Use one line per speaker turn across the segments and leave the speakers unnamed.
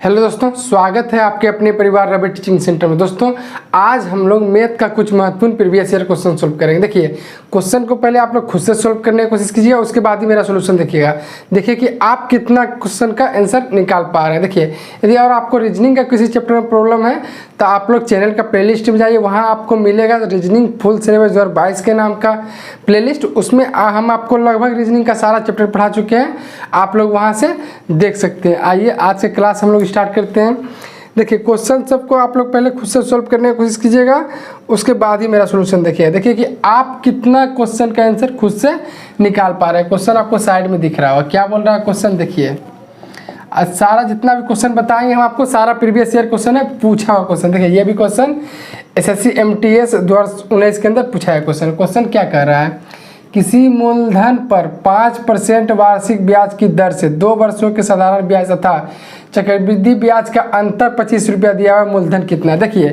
Hello दोस्तों, स्वागत है आपके अपने परिवार रवि टीचिंग सेंटर में। दोस्तों आज हम लोग मैथ का कुछ महत्वपूर्ण प्रीवियस ईयर क्वेश्चन सोल्व करेंगे। देखिए क्वेश्चन को पहले आप लोग खुद से सोल्व करने की कोशिश कीजिए, उसके बाद ही मेरा सोल्यूशन देखिएगा। देखिए कि आप कितना क्वेश्चन का आंसर निकाल पा रहे हैं। देखिए यदि और आपको रीजनिंग का किसी चैप्टर में प्रॉब्लम है तो आप लोग चैनल का प्लेलिस्ट में जाइए, वहाँ आपको मिलेगा रीजनिंग फुल सिलेबस 2022 के नाम का प्लेलिस्ट। उसमें हम आपको लगभग रीजनिंग का सारा चैप्टर पढ़ा चुके हैं, आप लोग वहाँ से देख सकते हैं। आइए आज से क्लास हम लोग स्टार्ट करते हैं। देखिए क्वेश्चन सबको आप लोग पहले खुद से सॉल्व करने की कोशिश कीजिएगा, उसके बाद ही मेरा सॉल्यूशन देखिए। देखिए कि आप कितना क्वेश्चन का आंसर खुद से निकाल पा रहे हैं। क्वेश्चन आपको साइड में दिख रहा होगा, क्या बोल रहा है क्वेश्चन देखिए। सारा जितना भी क्वेश्चन बताएंगे हम आपको, सारा प्रीवियस ईयर क्वेश्चन है, पूछा हुआ क्वेश्चन। देखिए ये भी क्वेश्चन SSC MTS 2019 के अंदर पूछा है क्वेश्चन। क्वेश्चन क्या कह रहा है, किसी मूलधन पर 5% वार्षिक ब्याज की दर से 2 वर्षों के साधारण ब्याज तथा चक्रवृद्धि ब्याज का अंतर 25 रुपया दिया हुआ मूलधन कितना है। देखिए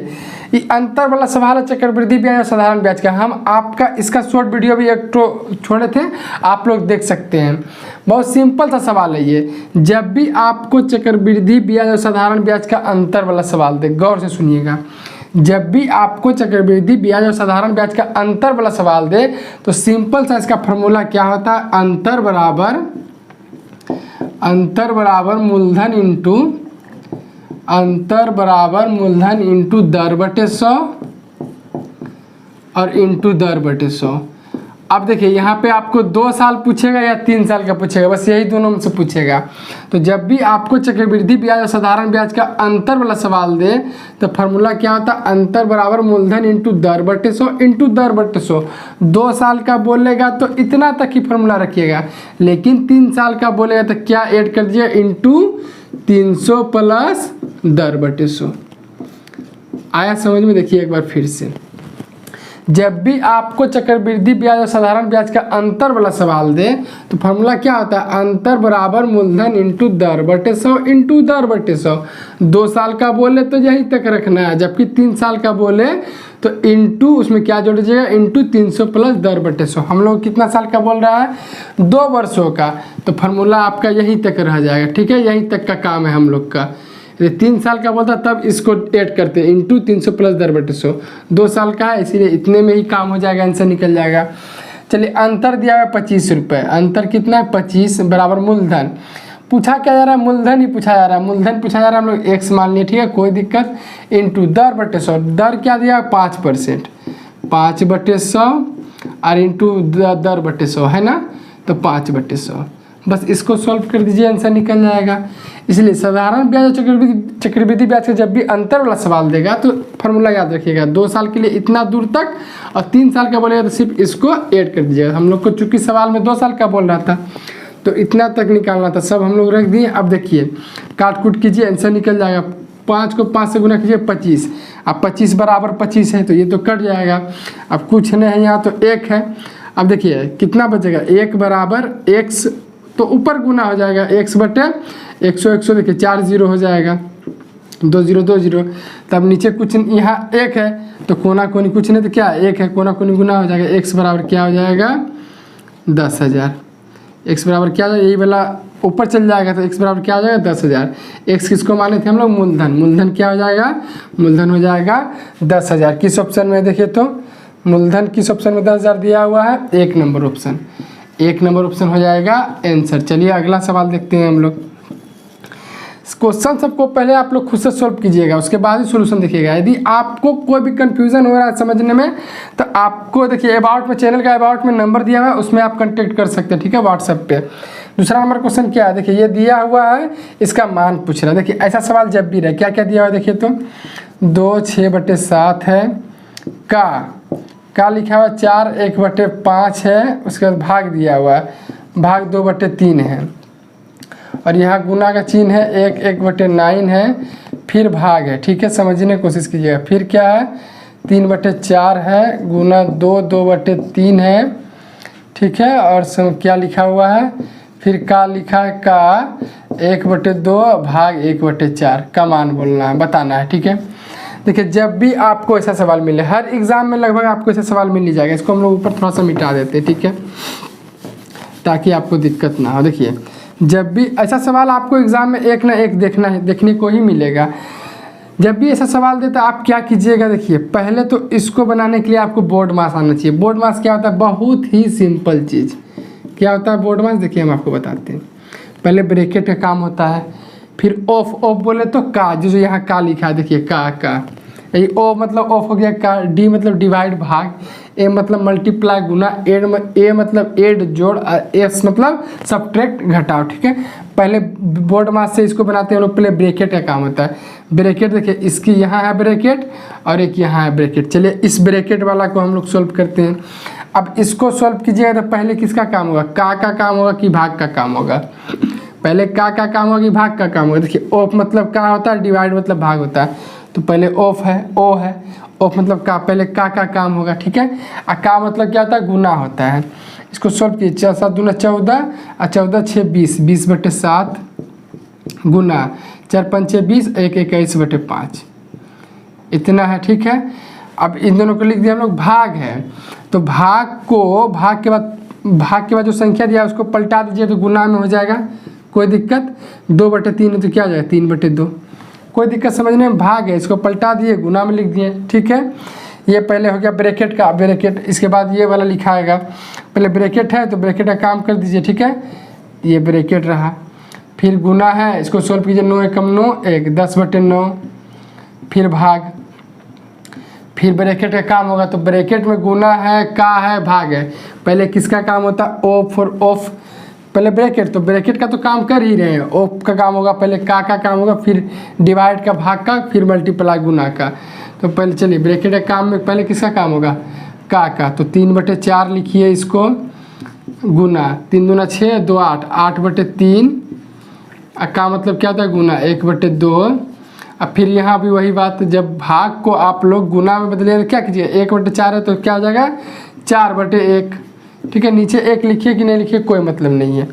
ये अंतर वाला सवाल है, चक्रवृद्धि ब्याज और साधारण ब्याज का। हम आपका इसका शॉर्ट वीडियो भी एक तो छोड़े थे, आप लोग देख सकते हैं। बहुत सिंपल सा सवाल है ये। जब भी आपको चक्रवृद्धि ब्याज और साधारण ब्याज का अंतर वाला सवाल दे, गौर से सुनिएगा। जब भी आपको चक्रवृद्धि ब्याज और साधारण ब्याज का अंतर वाला सवाल दे तो सिंपल सा इसका फॉर्मूला क्या होता है, अंतर बराबर मूलधन इंटू दर बटे 100 और इंटू दर बटे 100। अब देखिए यहाँ पे आपको 2 साल पूछेगा या 3 साल का पूछेगा, बस यही दोनों में से पूछेगा। तो जब भी आपको चक्रवृद्धि ब्याज और साधारण ब्याज का अंतर वाला सवाल दे तो फार्मूला क्या होता है, अंतर बराबर मूलधन इंटू दर बटे 100 इंटू दर बटे 100। 2 साल का बोलेगा तो इतना तक ही फार्मूला रखिएगा, लेकिन 3 साल का बोलेगा तो क्या ऐड कर दीजिए, इंटू 300 प्लस दर बटे 100। आया समझ में? देखिए एक बार फिर से, जब भी आपको चक्रवृद्धि ब्याज और साधारण ब्याज का अंतर वाला सवाल दे तो फार्मूला क्या होता है, अंतर बराबर मूलधन इंटू दर बटे 100 इंटू दर बटे 100। 2 साल का बोले तो यही तक रखना है, जबकि 3 साल का बोले तो इंटू उसमें क्या जोड़ दीजिएगा, इंटू 300 प्लस दर बटे 100। हम लोग कितना साल का बोल रहा है, 2 वर्षों का, तो फार्मूला आपका यहीं तक रह जाएगा। ठीक है, यहीं तक का काम है हम लोग का। 3 साल का बोलता तब इसको ऐड करते हैं, इंटू 300 प्लस दर बटे 100। 2 साल का है इसीलिए इतने में ही काम हो जाएगा, आंसर निकल जाएगा। चलिए अंतर दिया हुआ है 25 रुपये। अंतर कितना है, 25 बराबर मूलधन। पूछा क्या जा रहा है, मूलधन ही पूछा जा रहा है। मूलधन पूछा जा रहा है, हम लोग x मान लिए, ठीक है कोई दिक्कत। इंटू दर बटे 100, दर क्या दिया है 5%, 5 बटे 100 और इंटू दर बटे 100 है ना, तो 5 बटे 100। बस इसको सॉल्व कर दीजिए, आंसर निकल जाएगा। इसलिए साधारण ब्याज और चक्रवृद्धि ब्याज का जब भी अंतर वाला सवाल देगा तो फार्मूला याद रखिएगा। 2 साल के लिए इतना दूर तक और 3 साल का बोलेगा तो सिर्फ इसको ऐड कर दीजिएगा। हम लोग को चूंकि सवाल में 2 साल का बोल रहा था तो इतना तक निकालना था, सब हम लोग रख दिए। अब देखिए काट कूट कीजिए, आंसर निकल जाएगा। 5 को 5 से गुना कीजिए 25। अब 25 बराबर 25 है तो ये तो कट जाएगा। अब कुछ नहीं है यहाँ तो 1 है। अब देखिए कितना बचेगा, 1 बराबर x तो ऊपर गुना हो जाएगा, x बटे 100 100, देखिए 4 0 हो जाएगा, 2 0 2 0। तब नीचे कुछ यहाँ 1 है तो कोना कोनी कुछ नहीं तो क्या 1 है, कोना कोनी गुना हो जाएगा। x बराबर क्या हो जाएगा 10,000। x बराबर क्या हो जाएगा, यही वाला ऊपर चल जाएगा तो x बराबर क्या हो जाएगा 10,000। x किसको माने थे हम लोग, मूलधन। मूलधन क्या हो जाएगा, मूलधन हो जाएगा 10,000। किस ऑप्शन में देखिए तो मूलधन किस ऑप्शन में 10,000 दिया हुआ है, 1 नंबर ऑप्शन। 1 नंबर ऑप्शन हो जाएगा आंसर। चलिए अगला सवाल देखते हैं हम लोग। क्वेश्चन सबको पहले आप लोग खुद से सॉल्व कीजिएगा, उसके बाद ही सॉल्यूशन देखिएगा। यदि आपको कोई भी कंफ्यूजन हो रहा है समझने में तो आपको देखिए अबाउट में, चैनल का अबाउट में नंबर दिया हुआ है, उसमें आप कांटेक्ट कर सकते हैं, ठीक है, व्हाट्सएप पे। दूसरा नंबर क्वेश्चन क्या है, देखिए ये दिया हुआ है, इसका मान पूछ रहा है। देखिए ऐसा सवाल जब भी रहे, क्या क्या दिया हुआ है देखिए तो 2 6 बटे 7 है, का लिखा हुआ 4 1 बटे 5 है, उसके बाद भाग दिया हुआ है, भाग 2 बटे 3 है, और यहाँ गुना का चिन्ह है, 1 1 बटे 9 है, फिर भाग है। ठीक है, समझने की कोशिश कीजिएगा। फिर क्या है, 3 बटे 4 है, गुना 2 2 बटे 3 है, ठीक है, और क्या लिखा हुआ है, फिर का लिखा है, का 1 बटे 2 भाग 1 बटे 4 का मान बोलना है, बताना है। ठीक है, देखिए जब भी आपको ऐसा सवाल मिले, हर एग्जाम में लगभग आपको ऐसा सवाल मिल ही जाएगा। इसको हम लोग ऊपर थोड़ा सा मिटा देते हैं, ठीक है, ताकि आपको दिक्कत ना हो। देखिए जब भी ऐसा सवाल आपको एग्जाम में एक ना एक देखने को ही मिलेगा। जब भी ऐसा सवाल देता आप क्या कीजिएगा, देखिए पहले तो इसको बनाने के लिए आपको बोर्ड मास आना चाहिए। बोर्ड मास क्या होता है, बहुत ही सिंपल चीज़। क्या होता है बोर्ड मास, देखिए हम आपको बताते हैं। पहले ब्रैकेट का काम होता है, फिर ऑफ बोले तो का, जो यहाँ का लिखा है देखिए का यही ओ मतलब ऑफ हो गया का, डी मतलब डिवाइड भाग, ए मतलब मल्टीप्लाई गुना, ए मतलब एड जोड़, एस मतलब सब्ट्रैक्ट घटाओ। ठीक है, पहले बोर्ड मास से इसको बनाते हैं हम लोग। पहले ब्रैकेट का काम होता है। ब्रैकेट देखिए इसकी यहाँ है ब्रैकेट और एक यहाँ है ब्रैकेट। चलिए इस ब्रैकेट वाला को हम लोग सॉल्व करते हैं। अब इसको सॉल्व कीजिएगा तो पहले किसका काम होगा, का काम होगा कि भाग का काम होगा। पहले का काम होगा कि भाग का काम होगा। देखिए ऑफ मतलब का होता है, डिवाइड मतलब भाग होता है। तो पहले ऑफ है, ओ है, ऑफ मतलब का, पहले का काम होगा। ठीक है, और का मतलब क्या होता है, गुना होता है। इसको सॉल्व कीजिए, 4 7 दूना 14 और 14 6 20, 20/7 गुना 4 5 6 20, 1 21/5 इतना है। ठीक है, अब इन दोनों को लिख दिया हम लोग। भाग है तो भाग के बाद जो संख्या दिया है उसको पलटा दीजिए तो गुना में हो जाएगा, कोई दिक्कत। 2/3 है तो क्या हो जाएगा, 3/2, कोई दिक्कत समझने में। भाग है, इसको पलटा दिए गुना में लिख दिए। ठीक है, ये पहले हो गया ब्रैकेट का ब्रैकेट। इसके बाद ये वाला लिखाएगा, पहले ब्रैकेट है तो ब्रैकेट का काम कर दीजिए। ठीक है, ये ब्रैकेट रहा, फिर गुना है, इसको सोल्व कीजिए। 9 एकम 9 1, 10/9, फिर भाग, फिर ब्रैकेट का काम होगा। तो ब्रैकेट में गुना है, का है, भाग है। पहले किसका काम होता है, ऑफ और ऑफ, पहले ब्रैकेट, तो ब्रैकेट का तो काम कर ही रहे हैं। ऑफ का काम होगा, पहले का काम होगा, फिर डिवाइड का, भाग का, फिर मल्टीप्लाई गुना का। तो पहले चलिए ब्रैकेट के काम में पहले किसका काम होगा, का। तो 3/4 लिखिए इसको, गुना 3 दूना 6 2 8, 8/3, का मतलब क्या होता है गुना, 1/2। अब फिर यहाँ भी वही बात, जब भाग को आप लोग गुना में बदलिए तो क्या कीजिए, 1/4 है तो क्या हो जाएगा 4/1। ठीक है, नीचे 1 लिखिए कि नहीं लिखिए कोई मतलब नहीं है।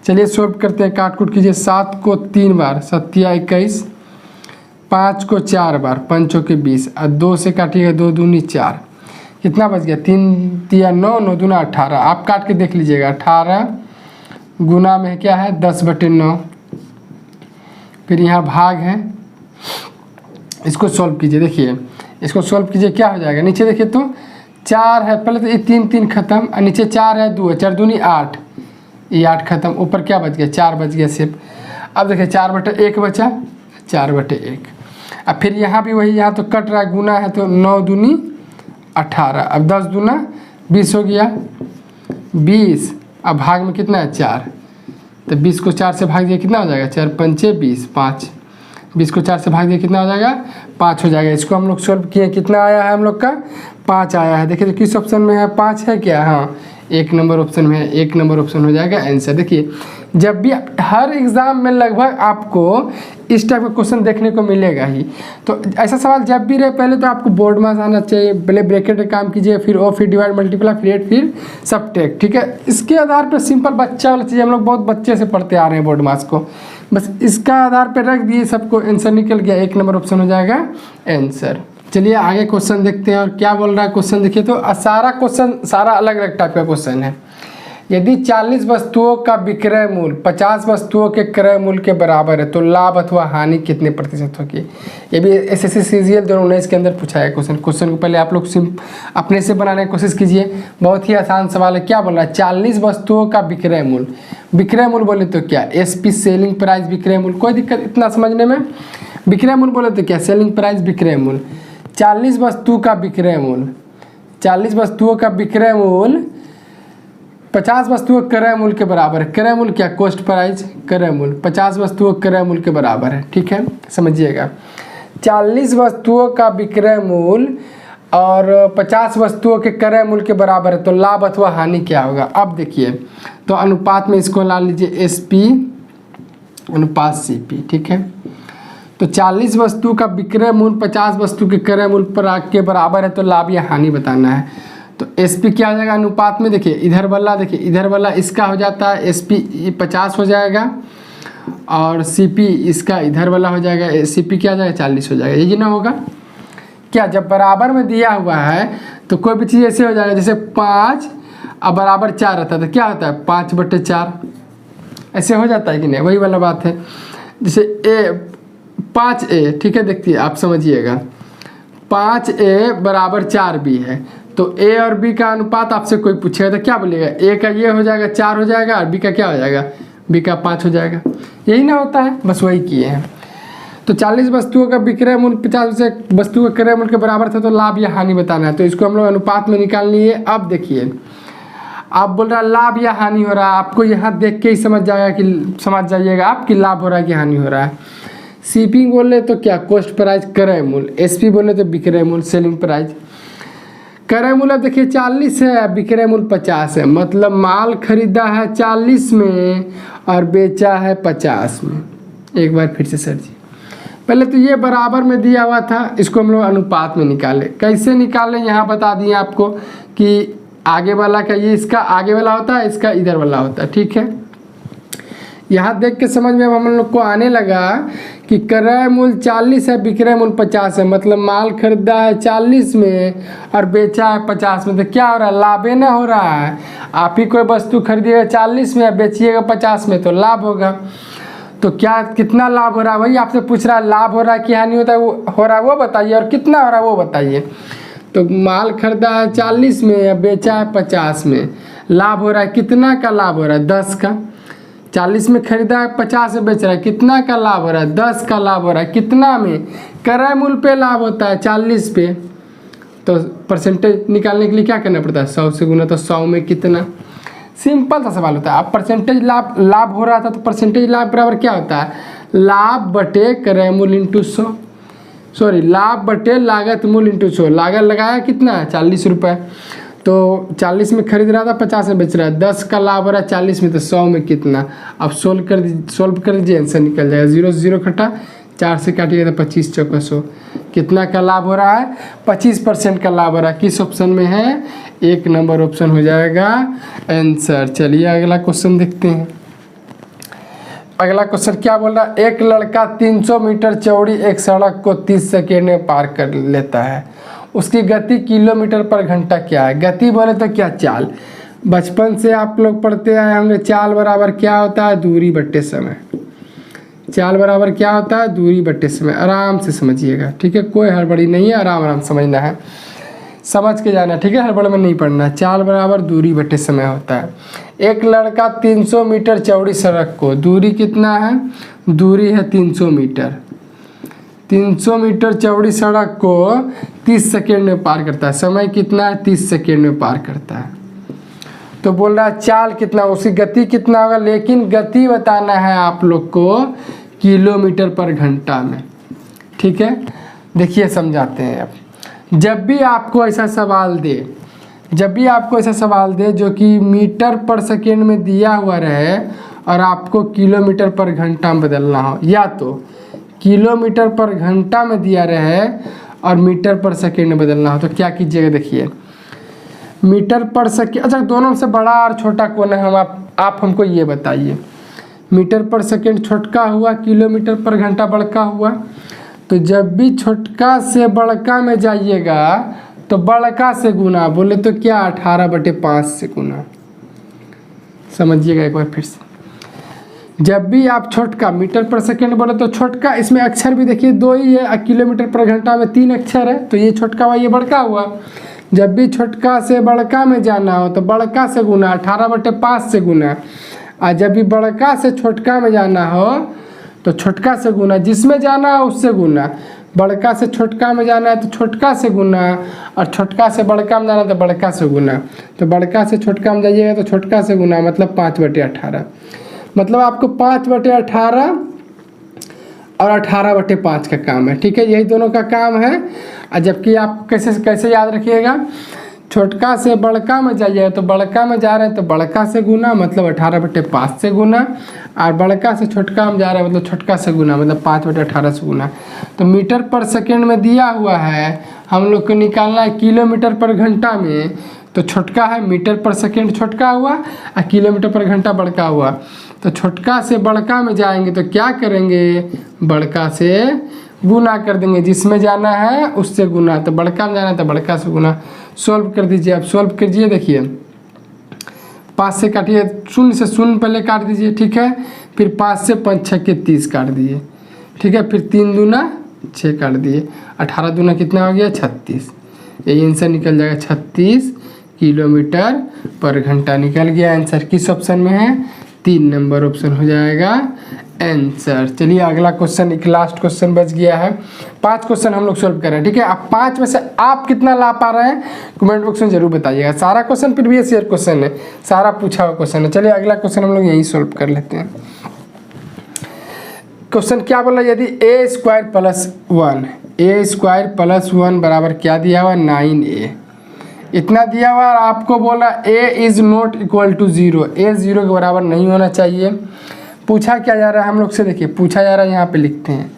चलिए सॉल्व करते हैं, काट कूट कीजिए। 7 को 3 बार 7 या 21, 5 को 4 बार 5 के 20, और 2 से काटिएगा 2 दूनी 4, कितना बच गया, 3 तिया 9, 9 दूना 18। आप काट के देख लीजिएगा, 18 गुना में क्या है 10/9। फिर यहाँ भाग है, इसको सॉल्व कीजिए। देखिए इसको सॉल्व कीजिए, क्या हो जाएगा, नीचे देखिए तो 4 है, पहले तो ये 3 खत्म, और नीचे 4 है 2 है, 4 दूनी 8, ये 8 खत्म, ऊपर क्या बच गया 4 बच गया सिर्फ। अब देखिए 4/1 बचा, 4/1। अब फिर यहाँ भी वही, यहाँ तो कट रहा है, गुना है तो 9 दूनी 18, अब 10 दूना 20 हो गया 20। अब भाग में कितना है 4, तो 20 को 4 से भाग दिया कितना हो जाएगा, 4 पंचे 20, 5। 20 को 4 से भाग दिया कितना हो जाएगा 5 हो जाएगा। इसको हम लोग सॉल्व किए, कितना आया है हम लोग का 5 आया है। देखिए तो किस ऑप्शन में है 5 है क्या, हाँ 1 नंबर ऑप्शन में है, 1 नंबर ऑप्शन हो जाएगा आंसर। देखिए जब भी हर एग्ज़ाम में लगभग आपको इस टाइप का क्वेश्चन देखने को मिलेगा ही। तो ऐसा सवाल जब भी रहे, पहले तो आपको बोर्ड मास आना चाहिए, पहले ब्रैकेट का काम कीजिए, फिर ऑफ, फिर डिवाइड मल्टीप्लाई, फिर एड, फिर सब्ट्रैक्ट। ठीक है, इसके आधार पर सिंपल बच्चा वाला चीज़ हम लोग बहुत बच्चे से पढ़ते आ रहे हैं बोर्ड मास को, बस इसका आधार पर रख दिए, सबको आंसर निकल गया, 1 नंबर ऑप्शन हो जाएगा आंसर। चलिए आगे क्वेश्चन देखते हैं और क्या बोल रहा है क्वेश्चन। देखिए तो सारा क्वेश्चन सारा अलग अलग टाइप का क्वेश्चन है। यदि 40 वस्तुओं का विक्रय मूल्य 50 वस्तुओं के क्रय मूल्य के बराबर है तो लाभ अथवा हानि कितने प्रतिशत होगी। ये भी SSC CGL 2019 के अंदर पूछा है क्वेश्चन। क्वेश्चन को पहले आप लोग अपने से बनाने की कोशिश कीजिए, बहुत ही आसान सवाल है। क्या बोल रहा है, 40 वस्तुओं का विक्रय मूल्य, विक्रय मूल्य बोले तो क्या SP सेलिंग प्राइस विक्रय मूल्य, कोई दिक्कत इतना समझने में। विक्रय मूल्य बोले तो क्या सेलिंग प्राइस विक्रय मूल्य। 40 वस्तु का विक्रय मूल्य, 40 वस्तुओं का विक्रय मूल्य 50 वस्तुओं क्रय मूल्य के बराबर है। क्रय मूल्य क्या, कॉस्ट प्राइस, क्रय मूल्य 50 वस्तुओं क्रय मूल्य के बराबर है। ठीक है, समझिएगा 40 वस्तुओं का विक्रय मूल्य और 50 वस्तुओं के क्रय मूल्य के बराबर है तो लाभ अथवा हानि क्या होगा। अब देखिए तो अनुपात में इसको ला लीजिए SP अनुपात CP। ठीक है, तो 40 वस्तु का विक्रय मूल्य 50 वस्तु के क्रय मूल्य के बराबर है तो लाभ या हानि बताना है। तो SP क्या हो जाएगा अनुपात में, देखिए इधर वाला, देखिए इधर वाला इसका हो जाता है SP 50 हो जाएगा और CP इसका इधर वाला हो जाएगा, CP क्या हो जाएगा 40 हो जाएगा। ये ना होगा क्या, जब बराबर में दिया हुआ है तो कोई भी चीज़ ऐसे हो जाएगा जैसे 5 और बराबर 4 रहता है तो क्या होता है 5/4। ऐसे हो जाता है कि नहीं, वही वाला बात है। जैसे ए 5A, ठीक है, देखिए आप समझिएगा 5A बराबर 4B है, तो ए और बी का अनुपात आपसे कोई पूछेगा तो क्या बोलिएगा, ए का ये हो जाएगा 4 हो जाएगा और बी का क्या हो जाएगा, बी का 5 हो जाएगा। यही ना होता है, बस वही किए हैं। तो 40 वस्तुओं का विक्रय मूल्य 50 से वस्तु का क्रय मूल्य के बराबर था, तो लाभ या हानि बताना है, तो इसको हम लोग अनुपात में निकाल लिए। अब देखिए आप बोल रहा है लाभ या हानि हो रहा है, आपको यहाँ देख के ही समझ जाइएगा आप कि लाभ हो रहा है कि हानि हो रहा है। शिपिंग बोले तो क्या, कॉस्ट प्राइस क्रय मूल्य, एसपी बोले तो विक्रय मूल्य सेलिंग प्राइस। क्रय मूल्य देखिए 40 है, विक्रय मूल्य 50 है, मतलब माल खरीदा है 40 में और बेचा है 50 में। एक बार फिर से सर जी, पहले तो ये बराबर में दिया हुआ था, इसको हम लोग अनुपात में निकाले। कैसे निकालें यहाँ बता दिए आपको कि आगे वाला का ये इसका आगे वाला होता है, इसका इधर वाला होता है, ठीक है। यहाँ देख के समझ में अब हम लोग को आने लगा कि क्रय मूल्य 40 है, विक्रय मूल्य 50 है, मतलब माल खरीदा है 40 में और बेचा है 50 में, तो क्या हो रहा है, लाभ है ना हो रहा है। आप ही कोई वस्तु खरीदिएगा 40 में, बेचिएगा 50 में, तो लाभ होगा। तो क्या कितना लाभ हो रहा है, वही आपसे पूछ रहा है, लाभ हो रहा है कि हानि होता है, वो हो रहा है वो बताइए, और कितना हो रहा है वो बताइए। तो माल खरीदा है 40 में या बेचा है 50 में, लाभ हो रहा है, कितना का लाभ हो रहा है, 10 का। 40 में खरीदा है 50 में बेच रहा है, कितना का लाभ हो रहा है, 10 का लाभ हो रहा है। कितना में, क्रय मूल्य पे लाभ होता है 40 पे, तो परसेंटेज निकालने के लिए क्या करना पड़ता है, 100 से गुना, तो 100 में कितना। सिंपल सा सवाल होता है। अब परसेंटेज लाभ हो रहा था, तो परसेंटेज लाभ बराबर क्या होता है, लाभ बटे क्रय मूल्य इंटू 100, सॉरी लाभ बटे लागत मूल्य इंटू 100। लागत लगाया कितना है, 40 रुपये, तो 40 में खरीद रहा था 50 में बेच रहा है, 10 का लाभ हो रहा है 40 में, तो 100 में कितना। अब सोल्व कर दीजिए, आंसर निकल जाएगा। 0 से 0 कटा, 4 से काटिएगा तो 25 चौका 100, कितना का लाभ हो रहा है, 25% का लाभ हो रहा है। किस ऑप्शन में है, 1 नंबर ऑप्शन हो जाएगा आंसर। चलिए अगला क्वेश्चन देखते हैं। अगला क्वेश्चन क्या बोल रहा है, एक लड़का 300 मीटर चौड़ी एक सड़क को 30 सेकेंड में पार कर लेता है, उसकी गति किलोमीटर पर घंटा क्या है। गति बोले तो क्या, चाल। बचपन से आप लोग पढ़ते आए होंगे, चाल बराबर क्या होता है, दूरी बट्टे समय। चाल बराबर क्या होता है, दूरी बट्टे समय। आराम से समझिएगा, ठीक है, कोई हड़बड़ी नहीं है, आराम आराम समझना है, समझ के जाना, ठीक है, हड़बड़ में नहीं पढ़ना। चाल बराबर दूरी बट्टे समय होता है। एक लड़का 300 मीटर चौड़ी सड़क को, दूरी कितना है, दूरी है 300 मीटर, 300 मीटर चौड़ी सड़क को 30 सेकेंड में पार करता है। समय कितना है, 30 सेकेंड में पार करता है। तो बोल रहा है चाल कितना, उसकी गति कितना होगा, लेकिन गति बताना है आप लोग को किलोमीटर पर घंटा में, ठीक है। देखिए समझाते हैं अब। जब भी आपको ऐसा सवाल दे जो कि मीटर पर सेकेंड में दिया हुआ रहे और आपको किलोमीटर पर घंटा में बदलना हो, या तो किलोमीटर पर घंटा में दिया रहे और मीटर पर सेकेंड में बदलना हो, तो क्या कीजिएगा, देखिए मीटर पर सेकेंड, अच्छा दोनों से बड़ा और छोटा कौन है, आप हमको ये बताइए। मीटर पर सेकेंड छोटका हुआ, किलोमीटर पर घंटा बड़का हुआ, तो जब भी छोटका से बड़का में जाइएगा तो बड़का से गुना, बोले तो क्या 18/5 से गुना। समझिएगा एक बार फिर से, जब भी आप छोटका मीटर पर सेकेंड बोले तो छोटका, इसमें अक्षर भी देखिए 2 ही है, किलोमीटर पर घंटा में 3 अक्षर है, तो ये छोटका हुआ ये बड़का हुआ। जब भी छोटका से बड़का में जाना हो तो बड़का से गुना, 18/5 से गुना, और जब भी बड़का से छोटका में जाना हो तो छोटका से गुना, जिसमें जाना हो उससे गुना। बड़का से छोटका में जाना है तो छोटका से गुना, और छोटका से बड़का में जाना है तो बड़का से गुना। तो बड़का से छोटका में जाइएगा तो छोटका से गुना, मतलब 5/18, मतलब आपको 5/18 और 18/5 का काम है, ठीक है, यही दोनों का काम है। और जबकि आप कैसे याद रखिएगा, छोटका से बड़का में जाइए तो बड़का में जा रहे हैं तो बड़का से गुना, मतलब 18/5 से गुना, और बड़का से छोटका में जा रहे हैं मतलब छोटका से गुना, मतलब 5/18 से गुना। तो मीटर पर सेकेंड में दिया हुआ है, हम लोग को निकालना है किलोमीटर पर घंटा में, तो छोटका है मीटर पर सेकेंड छोटका हुआ और किलोमीटर पर घंटा बड़का हुआ। तो छोटका से बड़का में जाएंगे तो क्या करेंगे, बड़का से गुना कर देंगे, जिसमें जाना है उससे गुना, तो बड़का में जाना है तो बड़का से गुना। सॉल्व कर दीजिए, आप सॉल्व कीजिए, देखिए 5 से काटिए, 0 से 0 पहले काट दीजिए, ठीक है। फिर 5 से 5 6 के 30 काट दिए, ठीक है। फिर 3 दूना 6 काट दिए, 18 दूना कितना हो गया 36। यही आंसर निकल जाएगा 36 किलोमीटर पर घंटा निकल गया आंसर। किस ऑप्शन में है? 3 नंबर ऑप्शन हो जाएगा आंसर। चलिए अगला क्वेश्चन, एक लास्ट क्वेश्चन बच गया है। 5 क्वेश्चन हम लोग सॉल्व कर रहे हैं, ठीक है। अब 5 में से आप कितना ला पा रहे हैं कमेंट बॉक्स में जरूर बताइएगा। सारा क्वेश्चन प्रीवियस ईयर क्वेश्चन है, सारा पूछा हुआ क्वेश्चन है। चलिए अगला क्वेश्चन हम लोग यही सॉल्व कर लेते हैं। क्वेश्चन क्या बोला? यदि a स्क्वायर प्लस 1 बराबर क्या दिया हुआ? 9a इतना दिया हुआ। आपको बोला a is not equal to 0, a 0 के बराबर नहीं होना चाहिए। पूछा क्या जा रहा है हम लोग से? देखिए पूछा जा रहा है, यहाँ पे लिखते हैं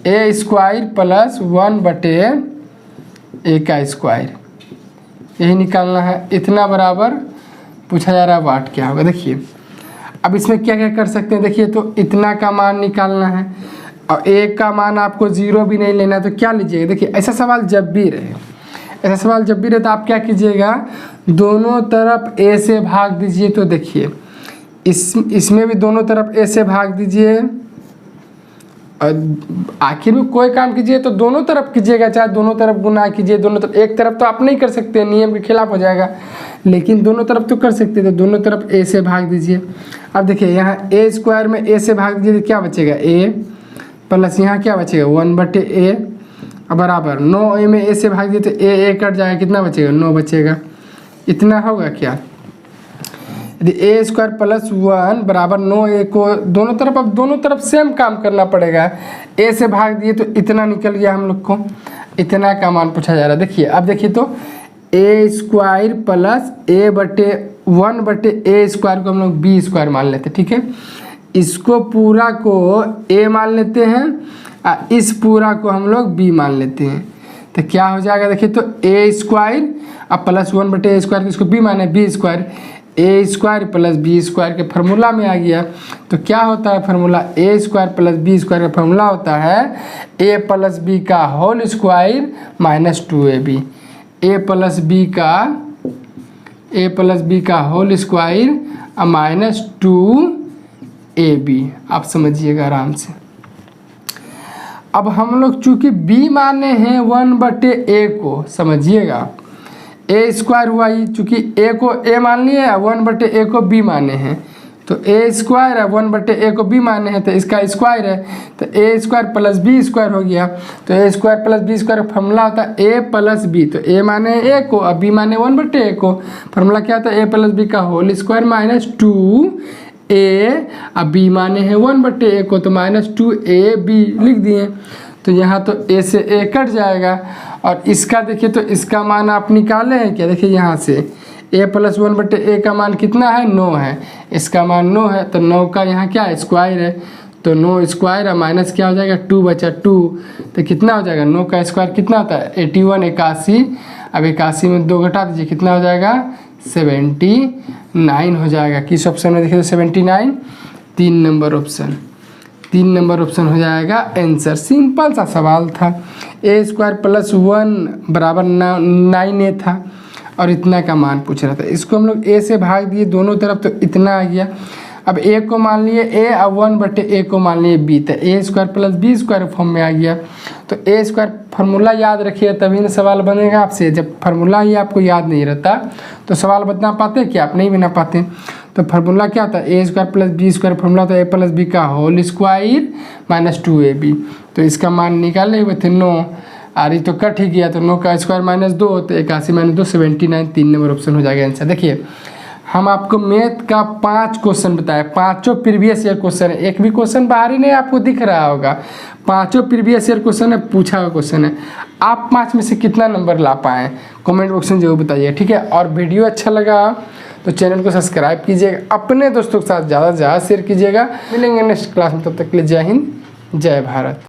a स्क्वायर प्लस 1 बटे a का स्क्वायर, यही निकालना है। इतना बराबर पूछा जा रहा है, वाट क्या होगा? देखिए अब इसमें क्या क्या कर सकते हैं, देखिए तो इतना का मान निकालना है और a का मान आपको 0 भी नहीं लेना है, तो क्या लीजिएगा? देखिए ऐसा सवाल जब भी रहे, तो आप क्या कीजिएगा, दोनों तरफ a से भाग दीजिए। तो देखिए इसमें भी दोनों तरफ a से भाग दीजिए, और आखिर में कोई काम कीजिए तो दोनों तरफ कीजिएगा, चाहे दोनों तरफ गुना कीजिए। दोनों तरफ, एक तरफ तो आप नहीं कर सकते, नियम के खिलाफ हो जाएगा, लेकिन दोनों तरफ तो कर सकते, तो दोनों तरफ a से भाग दीजिए। अब देखिए यहाँ a स्क्वायर में a से भाग दीजिए तो क्या बचेगा? a प्लस यहाँ क्या बचेगा? 1 बटे a बराबर 9a में a से भाग दिए तो a कट जाएगा, कितना बचेगा? 9 बचेगा। इतना होगा क्या? यदि a स्क्वायर प्लस 1 बराबर 9a को दोनों तरफ, अब दोनों तरफ सेम काम करना पड़ेगा। a से भाग दिए तो इतना निकल गया हम लोग को, इतना का मान पूछा जा रहा है। देखिए अब देखिए तो a स्क्वायर प्लस a बटे 1 बटे a स्क्वायर को हम लोग b स्क्वायर मान लेते हैं, ठीक है। इसको पूरा को a मान लेते हैं, इस पूरा को हम लोग b मान लेते हैं, तो क्या हो जाएगा? देखिए तो a स्क्वायर अब प्लस 1 बटे a स्क्वायर, इसको b माने b square, a square plus b square के फार्मूला में आ गया। तो क्या होता है formula? a square plus b square का फार्मूला होता है a प्लस b का whole square minus 2ab, a plus b का होल स्क्वायर माइनस 2ab। आप समझिएगा आराम से। अब हम लोग चूँकि b माने हैं 1 बटे a को, समझिएगा a स्क्वायर हुआ ही, चूँकि a को a मान लिए, 1 बटे a को b माने हैं, तो a स्क्वायर है, 1 बटे a को b माने हैं तो इसका स्क्वायर है, तो a square plus b square हो गया। तो a square plus b square का फॉर्मूला होता है a प्लस b, तो a माने a को और b माने 1 बटे a को, फॉर्मूला क्या होता है? a प्लस b का होल स्क्वायर माइनस 2a, अब b माने हैं 1 बटे a को, तो माइनस 2ab लिख दिए। तो यहाँ तो a से a कट जाएगा, और इसका देखिए तो इसका मान आप निकाले हैं क्या? देखिए यहाँ से a प्लस 1 बटे a का मान कितना है? 9 है, इसका मान 9 है, तो 9 का यहाँ क्या है? स्क्वायर है, तो 9 स्क्वायर है माइनस क्या हो जाएगा? 2 बचा 2, तो कितना हो जाएगा? 9 का स्क्वायर कितना होता है? 81, 81। अब 81 में 2 घटा दीजिए, कितना हो जाएगा? 79 हो जाएगा। किस ऑप्शन में? देखिए तो 79, 3 नंबर ऑप्शन, 3 नंबर ऑप्शन हो जाएगा आंसर। सिंपल सा सवाल था। a स्क्वायर प्लस 1 बराबर 9a था और इतना का मान पूछ रहा था। इसको हम लोग a से भाग दिए दोनों तरफ, तो इतना आ गया। अब a को मान लिए a और 1 बटे a को मान लिए b, तो a square plus b square form में आ गया। तो a स्क्वायर फार्मूला याद रखिए, तभी ना सवाल बनेगा आपसे। जब फार्मूला ही आपको याद नहीं रहता तो सवाल बना पाते क्या? आप नहीं बना पाते। तो फार्मूला क्या होता है? a square plus b square, formula होता है a प्लस b का होल स्क्वायर माइनस 2ab। तो इसका मान निकाले हुए थे 9, और ये तो कट ही गया, तो 9 का स्क्वायर माइनस 2, तो 81 माइनस 2 79, 3 नंबर ऑप्शन हो जाएगा आंसर। देखिए हम आपको मैथ का 5 क्वेश्चन बताए, 5 प्रीवियस ईयर क्वेश्चन है, एक भी क्वेश्चन बाहरी नहीं आपको दिख रहा होगा, 5 प्रीवियस ईयर क्वेश्चन है, पूछा हुआ क्वेश्चन है। आप 5 में से कितना नंबर ला पाएँ कमेंट बॉक्स में जरूर बताइए, ठीक है। और वीडियो अच्छा लगा तो चैनल को सब्सक्राइब कीजिएगा, अपने दोस्तों के साथ ज़्यादा से ज़्यादा शेयर कीजिएगा। मिलेंगे नेक्स्ट क्लास में, तब तक के लिए जय हिंद, जय भारत।